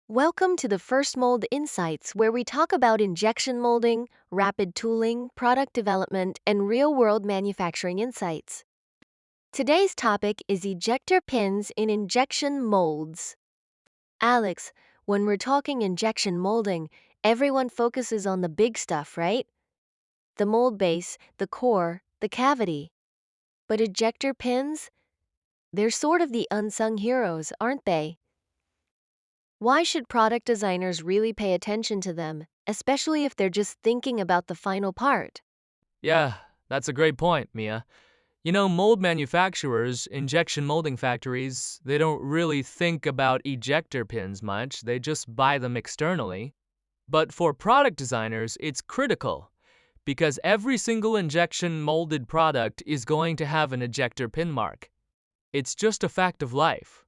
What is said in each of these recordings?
Welcome to the First Mold Insights, where we talk about injection molding, rapid tooling, product development, and real-world manufacturing insights. Today's topic is ejector pins in injection molds. Alex, when we're talking injection molding, everyone focuses on the big stuff, right? The mold base, the core, the cavity. But ejector pins? They're sort of the unsung heroes, aren't they? Why should product designers really pay attention to them, especially if they're just thinking about the final part? Yeah, that's a great point, Mia. Mold manufacturers, injection molding factories, they don't really think about ejector pins much, they just buy them externally. But for product designers, it's critical because every single injection molded product is going to have an ejector pin mark. It's just a fact of life.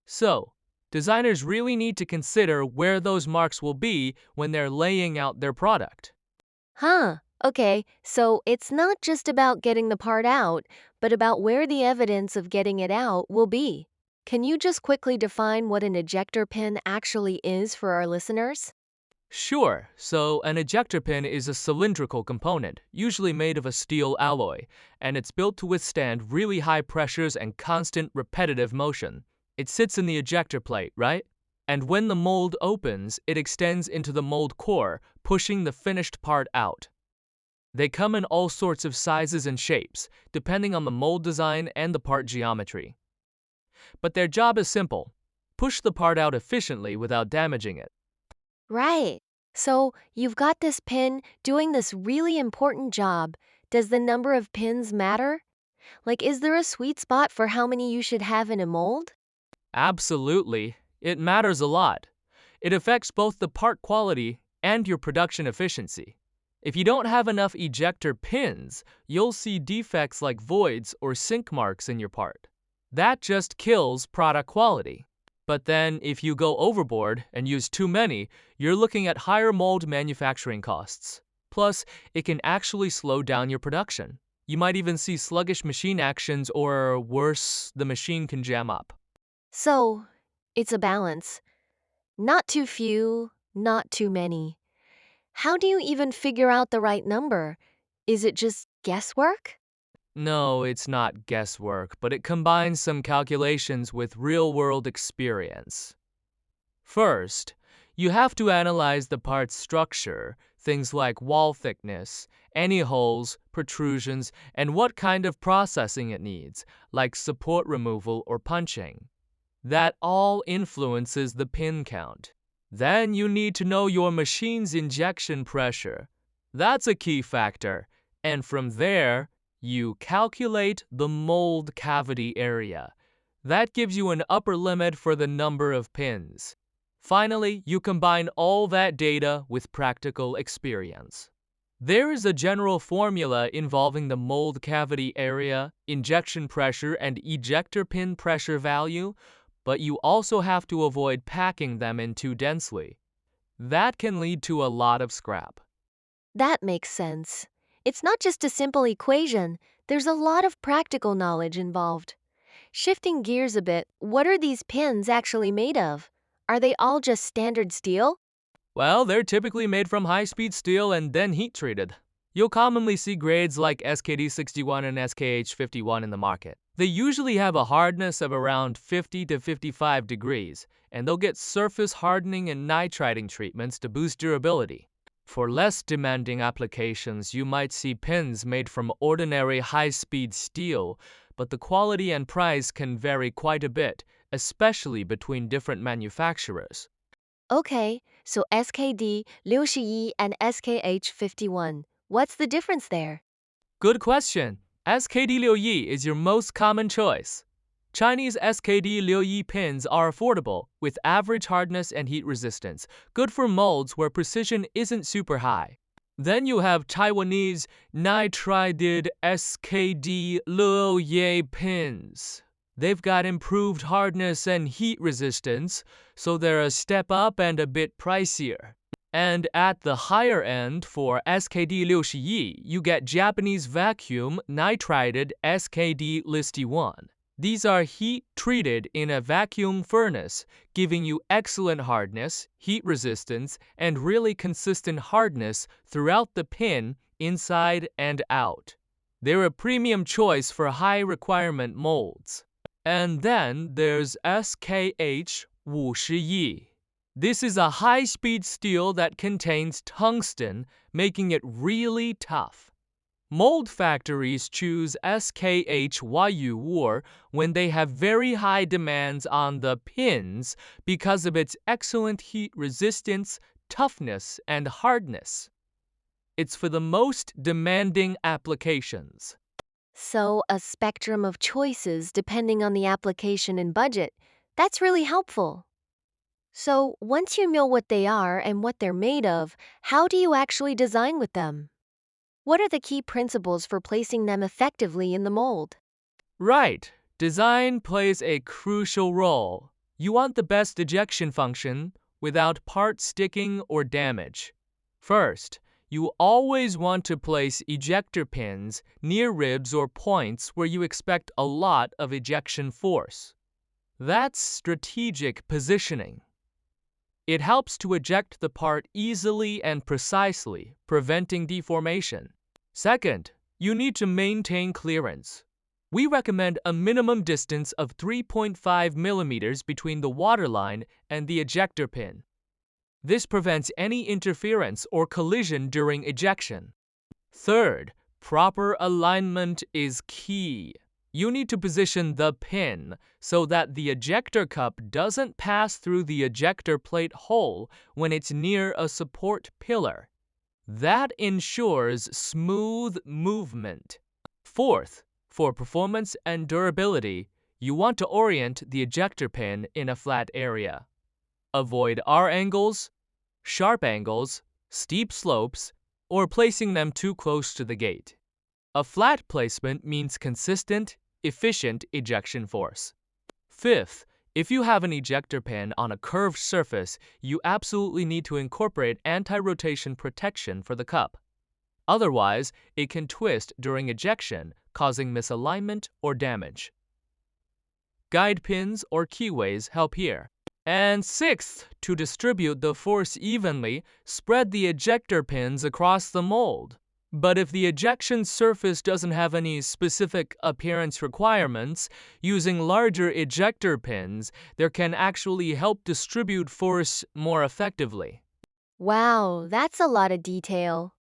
So, designers really need to consider where those marks will be when they're laying out their product. Okay, so it's not just about getting the part out, but about where the evidence of getting it out will be. Can you just quickly define what an ejector pin actually is for our listeners? Sure, so an ejector pin is a cylindrical component, usually made of a steel alloy, and it's built to withstand really high pressures and constant repetitive motion. It sits in the ejector plate, right? And when the mold opens, it extends into the mold core, pushing the finished part out. They come in all sorts of sizes and shapes, depending on the mold design and the part geometry. But their job is simple: push the part out efficiently without damaging it. Right. So you've got this pin doing this really important job. Does the number of pins matter? Like, is there a sweet spot for how many you should have in a mold? Absolutely, it matters a lot. It affects both the part quality and your production efficiency. If you don't have enough ejector pins, you'll see defects like voids or sink marks in your part. That just kills product quality. But then, if you go overboard and use too many, you're looking at higher mold manufacturing costs. Plus, it can actually slow down your production. You might even see sluggish machine actions, or worse, the machine can jam up. So, it's a balance. Not too few, not too many. How do you even figure out the right number? Is it just guesswork? No, it's not guesswork, but it combines some calculations with real-world experience. First, you have to analyze the part's structure, things like wall thickness, any holes, protrusions, and what kind of processing it needs, like support removal or punching. That all influences the pin count. Then you need to know your machine's injection pressure. That's a key factor, and from there, you calculate the mold cavity area. That gives you an upper limit for the number of pins. Finally, you combine all that data with practical experience. There is a general formula involving the mold cavity area, injection pressure, and ejector pin pressure value, but you also have to avoid packing them in too densely. That can lead to a lot of scrap. That makes sense. It's not just a simple equation, there's a lot of practical knowledge involved. Shifting gears a bit, what are these pins actually made of? Are they all just standard steel? Well, they're typically made from high-speed steel and then heat-treated. You'll commonly see grades like SKD61 and SKH51 in the market. They usually have a hardness of around 50 to 55 degrees, and they'll get surface hardening and nitriding treatments to boost durability. For less demanding applications, you might see pins made from ordinary high-speed steel, but the quality and price can vary quite a bit, especially between different manufacturers. Okay, so SKD61 and SKH51. What's the difference there? Good question. SKD61 is your most common choice. Chinese SKD61 pins are affordable, with average hardness and heat resistance, good for molds where precision isn't super high. Then you have Taiwanese nitrided SKD61 pins. They've got improved hardness and heat resistance, so they're a step up and a bit pricier. And at the higher end for SKD61, you get Japanese vacuum nitrided SKD61. These are heat-treated in a vacuum furnace, giving you excellent hardness, heat resistance, and really consistent hardness throughout the pin, inside and out. They're a premium choice for high-requirement molds. And then there's SKH51. This is a high-speed steel that contains tungsten, making it really tough. Mold factories choose SKH51 when they have very high demands on the pins because of its excellent heat resistance, toughness, and hardness. It's for the most demanding applications. So, a spectrum of choices depending on the application and budget. That's really helpful. So, once you know what they are and what they're made of, how do you actually design with them? What are the key principles for placing them effectively in the mold? Right. Design plays a crucial role. You want the best ejection function without part sticking or damage. First, you always want to place ejector pins near ribs or points where you expect a lot of ejection force. That's strategic positioning. It helps to eject the part easily and precisely, preventing deformation. Second, you need to maintain clearance. We recommend a minimum distance of 3.5 millimeters between the waterline and the ejector pin. This prevents any interference or collision during ejection. Third, proper alignment is key. You need to position the pin so that the ejector cup doesn't pass through the ejector plate hole when it's near a support pillar. That ensures smooth movement. Fourth, for performance and durability, you want to orient the ejector pin in a flat area. Avoid R-angles, sharp angles, steep slopes, or placing them too close to the gate. A flat placement means consistent, efficient ejection force. Fifth, if you have an ejector pin on a curved surface, you absolutely need to incorporate anti-rotation protection for the cup. Otherwise, it can twist during ejection, causing misalignment or damage. Guide pins or keyways help here. And sixth, to distribute the force evenly, spread the ejector pins across the mold. But if the ejection surface doesn't have any specific appearance requirements, using larger ejector pins there can actually help distribute force more effectively. Wow, that's a lot of detail.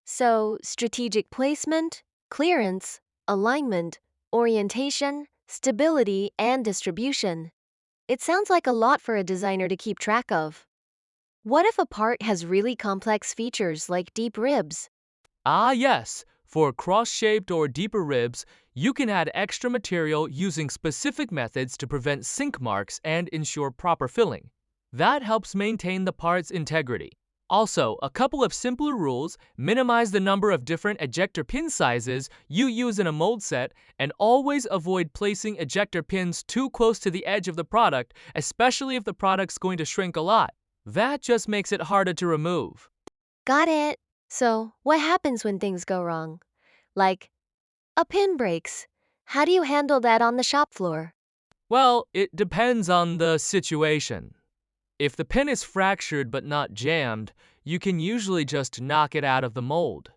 So, strategic placement, clearance, alignment, orientation, stability, and distribution. It sounds like a lot for a designer to keep track of. What if a part has really complex features like deep ribs? Ah yes, for cross-shaped or deeper ribs, you can add extra material using specific methods to prevent sink marks and ensure proper filling. That helps maintain the part's integrity. Also, a couple of simpler rules: minimize the number of different ejector pin sizes you use in a mold set, and always avoid placing ejector pins too close to the edge of the product, especially if the product's going to shrink a lot. That just makes it harder to remove. Got it. So, what happens when things go wrong? Like, a pin breaks. How do you handle that on the shop floor? Well, it depends on the situation. If the pin is fractured but not jammed, you can usually just knock it out of the mold.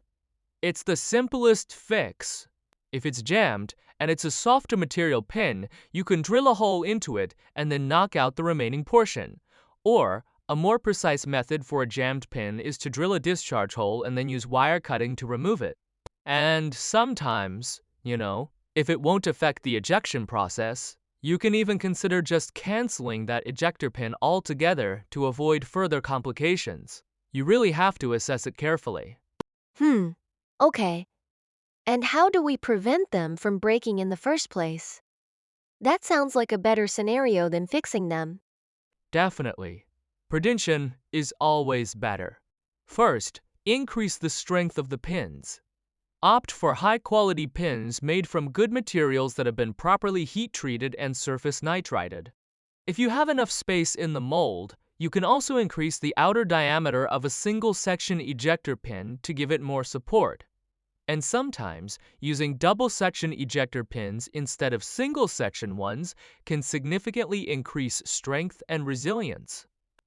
It's the simplest fix. If it's jammed and it's a softer material pin, you can drill a hole into it and then knock out the remaining portion. Or, a more precise method for a jammed pin is to drill a discharge hole and then use wire cutting to remove it. And sometimes, if it won't affect the ejection process, you can even consider just canceling that ejector pin altogether to avoid further complications. You really have to assess it carefully. Okay. And how do we prevent them from breaking in the first place? That sounds like a better scenario than fixing them. Definitely. Prevention is always better. First, increase the strength of the pins. Opt for high-quality pins made from good materials that have been properly heat-treated and surface nitrided. If you have enough space in the mold, you can also increase the outer diameter of a single-section ejector pin to give it more support. And sometimes, using double-section ejector pins instead of single-section ones can significantly increase strength and resilience.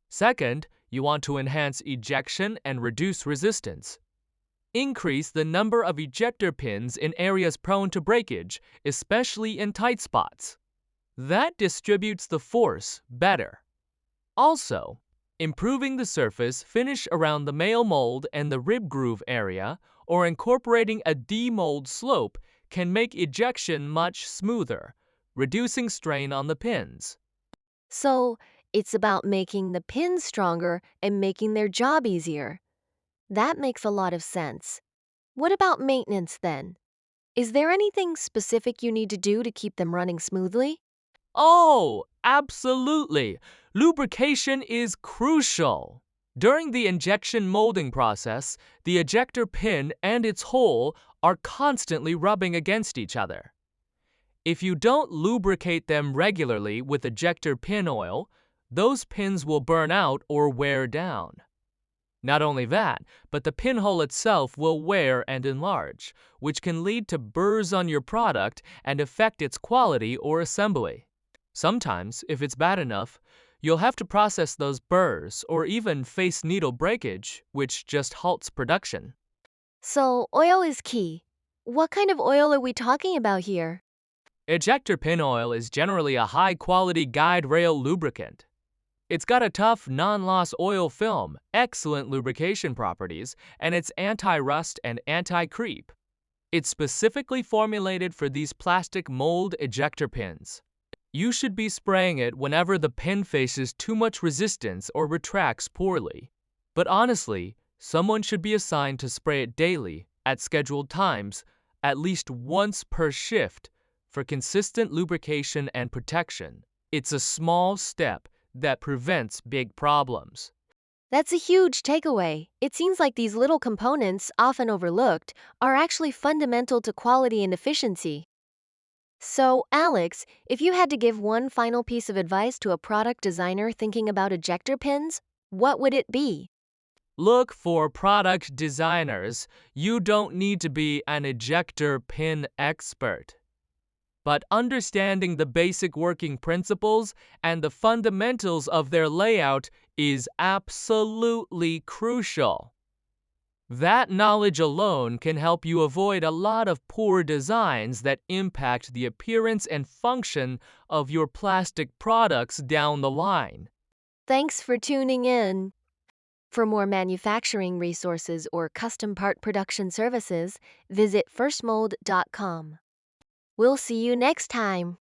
Second, you want to enhance ejection and reduce resistance. Increase the number of ejector pins in areas prone to breakage, especially in tight spots. That distributes the force better. Also, improving the surface finish around the male mold and the rib groove area, or incorporating a demold slope can make ejection much smoother, reducing strain on the pins. So, it's about making the pins stronger and making their job easier. That makes a lot of sense. What about maintenance then? Is there anything specific you need to do to keep them running smoothly? Oh, absolutely! Lubrication is crucial. During the injection molding process, the ejector pin and its hole are constantly rubbing against each other. If you don't lubricate them regularly with ejector pin oil, those pins will burn out or wear down. Not only that, but the pinhole itself will wear and enlarge, which can lead to burrs on your product and affect its quality or assembly. Sometimes, if it's bad enough, you'll have to process those burrs or even face needle breakage, which just halts production. So, oil is key. What kind of oil are we talking about here? Ejector pin oil is generally a high-quality guide rail lubricant. It's got a tough, non-loss oil film, excellent lubrication properties, and it's anti-rust and anti-creep. It's specifically formulated for these plastic mold ejector pins. You should be spraying it whenever the pin faces too much resistance or retracts poorly. But honestly, someone should be assigned to spray it daily, at scheduled times, at least once per shift, for consistent lubrication and protection. It's a small step that prevents big problems. That's a huge takeaway. It seems like these little components, often overlooked, are actually fundamental to quality and efficiency. So, Alex, if you had to give one final piece of advice to a product designer thinking about ejector pins, what would it be? Look for product designers. You don't need to be an ejector pin expert. But understanding the basic working principles and the fundamentals of their layout is absolutely crucial. That knowledge alone can help you avoid a lot of poor designs that impact the appearance and function of your plastic products down the line. Thanks for tuning in. For more manufacturing resources or custom part production services, visit firstmold.com. We'll see you next time.